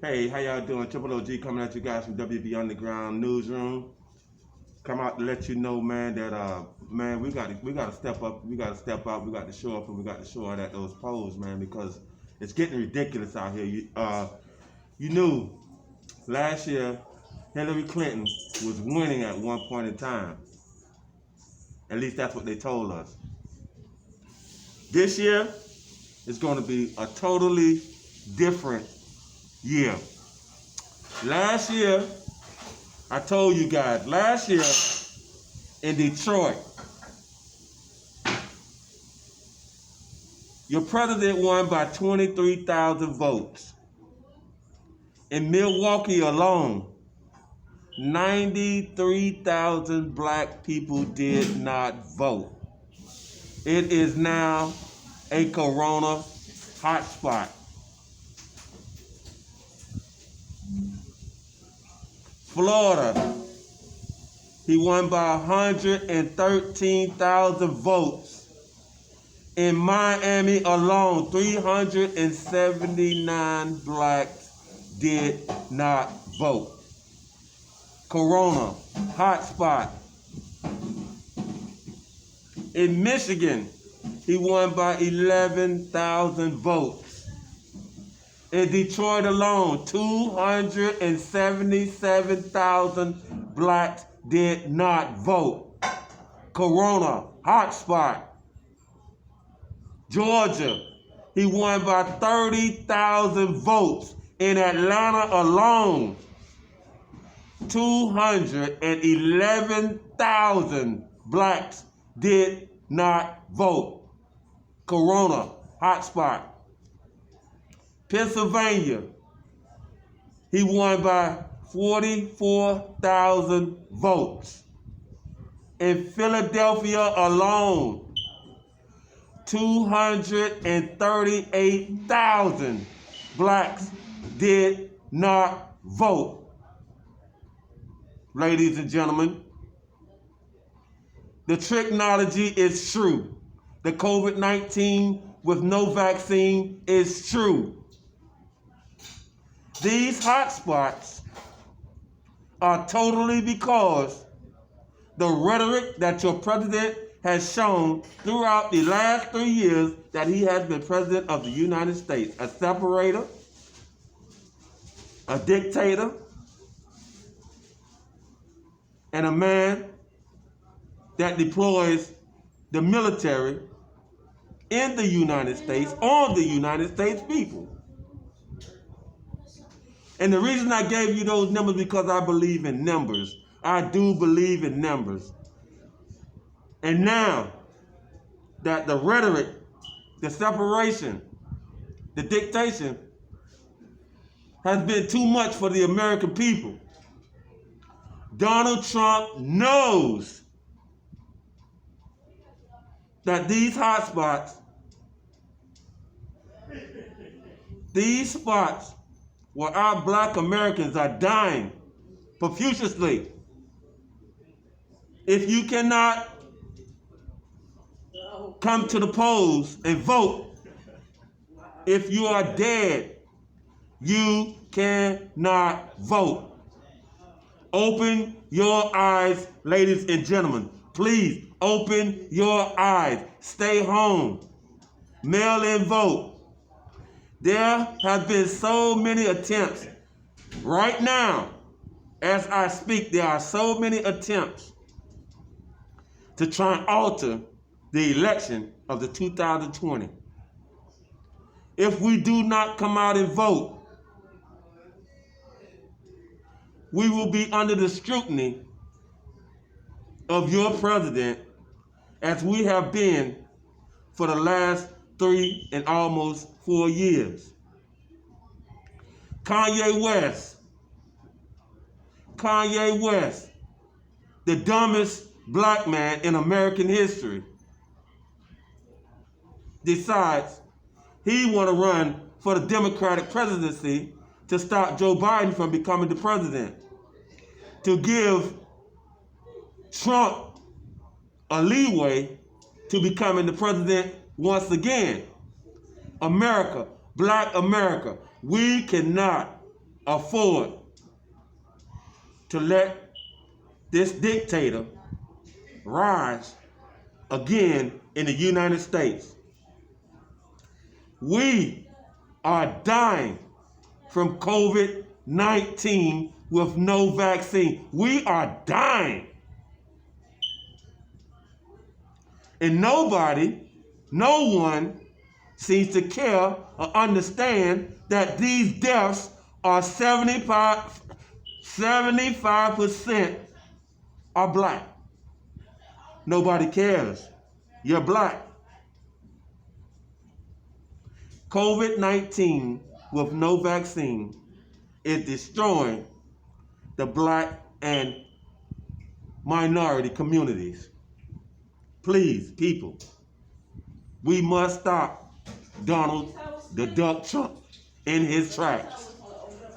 Hey, how y'all doing? Triple OG coming at you guys from WB Underground Newsroom. Come out to let you know, man, that man, we gotta step up, we gotta step up, we got to show up, and we got to show out at those polls, man, because it's getting ridiculous out here. You knew last year Hillary Clinton was winning at one point in time. At least that's what they told us. This year is going to be a totally different year. Last year, I told you guys, last year in Detroit, your president won by 23,000 votes. In Milwaukee alone, 93,000 black people did not vote. It is now a corona hotspot. Florida, he won by 113,000 votes. In Miami alone, 379 blacks did not vote. Corona, hotspot. In Michigan, he won by 11,000 votes. In Detroit alone, 277,000 blacks did not vote. Corona, hotspot. Georgia, he won by 30,000 votes. In Atlanta alone, 211,000 blacks did not vote. Corona, hotspot. Pennsylvania, he won by 44,000 votes. In Philadelphia alone, 238,000 blacks did not vote. Ladies and gentlemen, the technology is true. The COVID-19 with no vaccine is true. These hotspots are totally because the rhetoric that your president has shown throughout the last 3 years that he has been president of the United States, a separator, a dictator, and a man that deploys the military in the United States on the United States people. And the reason I gave you those numbers because I believe in numbers. I do believe in numbers. And now that the rhetoric, the separation, the dictation has been too much for the American people, Donald Trump knows that these hotspots, these spots where our black Americans are dying profusely. If you cannot come to the polls and vote, if you are dead, you cannot vote. Open your eyes, ladies and gentlemen. Please open your eyes. Stay home. Mail in vote. There have been so many attempts. Right now, as I speak, there are so many attempts to try and alter the election of the 2020. If we do not come out and vote, we will be under the scrutiny of your president as we have been for the last 3 and almost 4 years. Kanye West, the dumbest black man in American history, decides he want to run for the Democratic presidency to stop Joe Biden from becoming the president, to give Trump a leeway to becoming the president once again. America, black America, we cannot afford to let this dictator rise again in the United States. We are dying from COVID-19 with no vaccine. We are dying. And nobody, no one seems to care or understand that these deaths are 75% are black. Nobody cares. You're black. COVID-19 with no vaccine is destroying the black and minority communities. Please, people, we must stop Donald the Duck Trump in his tracks.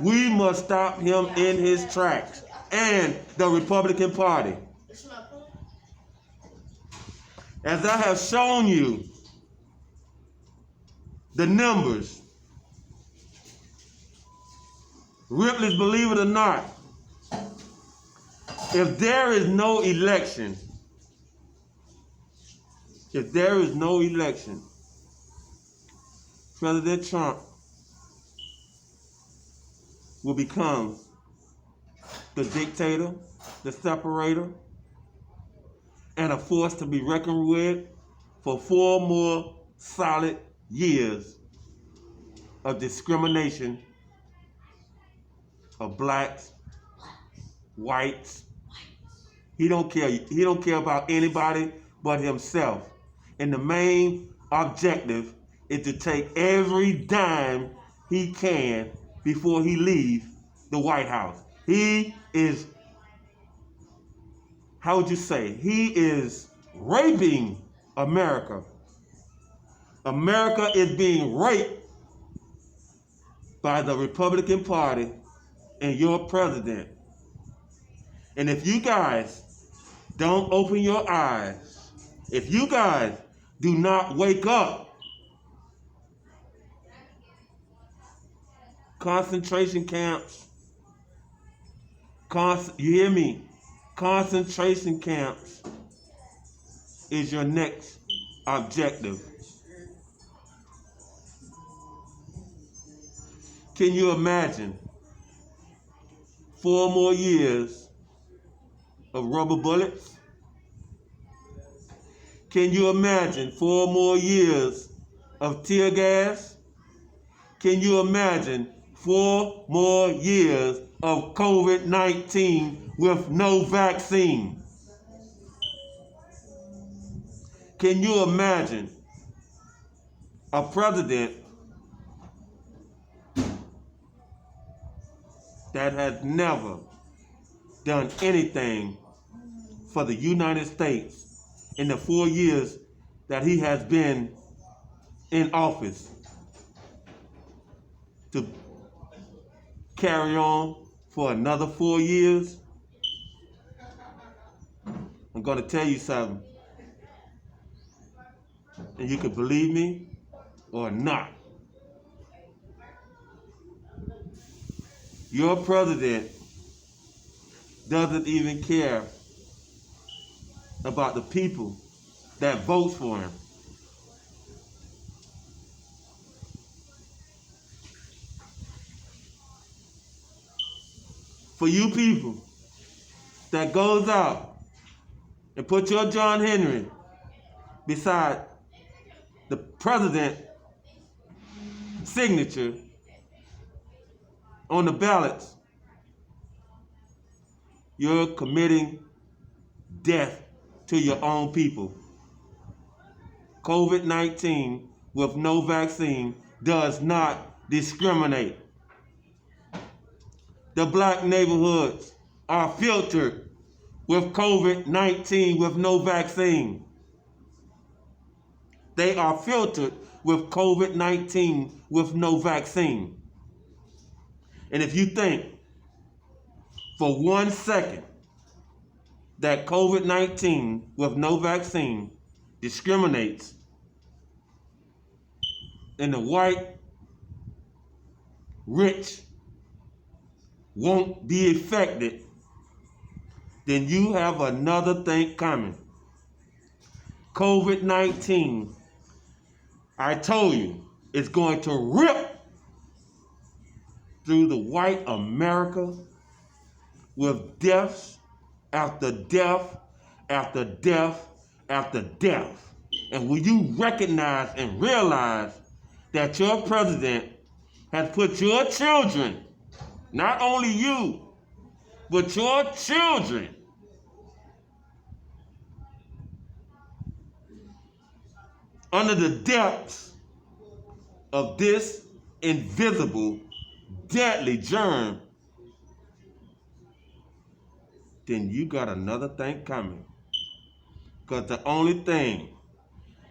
We must stop him in his tracks, and the Republican Party. As I have shown you the numbers, Ripley's, believe it or not, if there is no election, President Trump will become the dictator, the separator, and a force to be reckoned with for 4 more solid years of discrimination of blacks, whites. He don't care about anybody but himself. And the main objective is to take every dime he can before he leaves the White House. He is, how would you say, he is raping America. America is being raped by the Republican Party and your president. And if you guys don't open your eyes, if you guys do not wake up, concentration camps, you hear me? Concentration camps is your next objective. Can you imagine 4 more years of rubber bullets? Can you imagine 4 more years of tear gas? Can you imagine 4 more years of COVID-19 with no vaccine? Can you imagine a president that has never done anything for the United States in the 4 years that he has been in office to carry on for another 4 years? I'm going to tell you something, and you can believe me or not. Your president doesn't even care about the people that vote for him. For you people that goes out and put your John Henry beside the president's signature on the ballots, you're committing death to your own people. COVID-19 with no vaccine does not discriminate. The black neighborhoods are filtered with COVID-19 with no vaccine. They are filtered with COVID-19 with no vaccine. And if you think for 1 second that COVID-19 with no vaccine discriminates in the white, rich won't be affected, then you have another thing coming. COVID-19, I told you, is going to rip through the white America with deaths after death after death after death. And will you recognize and realize that your president has put your children, not only you, but your children, under the depths of this invisible, deadly germ, then you got another thing coming. Because the only thing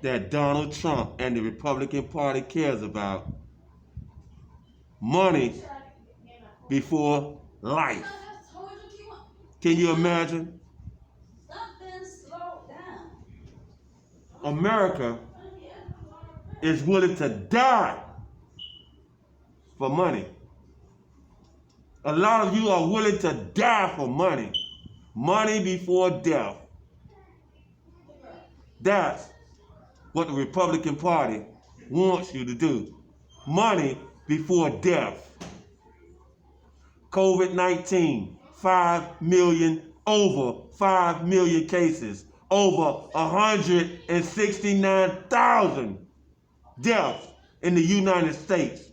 that Donald Trump and the Republican Party cares about, money before life. Can you imagine? America is willing to die for money. A lot of you are willing to die for money. Money before death. That's what the Republican Party wants you to do. Money before death. COVID-19, over 5 million cases, over 169,000 deaths in the United States.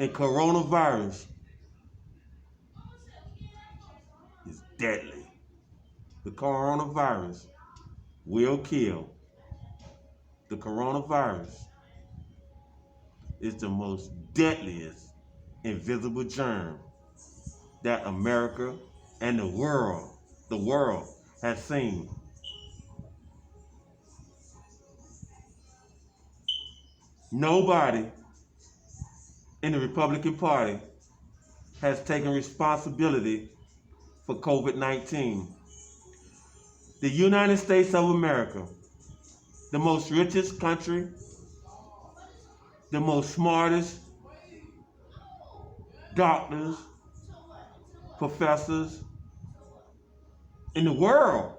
And coronavirus is deadly. The coronavirus will kill. The coronavirus is the most deadliest invisible germ that America and the world has seen. Nobody in the Republican Party has taken responsibility for COVID-19. The United States of America, the most richest country, the most smartest doctors, professors in the world,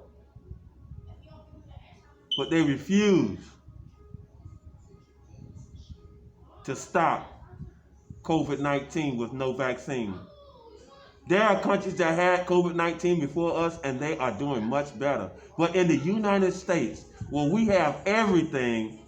but they refuse to stop COVID-19 with no vaccine. There are countries that had COVID-19 before us and they are doing much better. But in the United States, where we have everything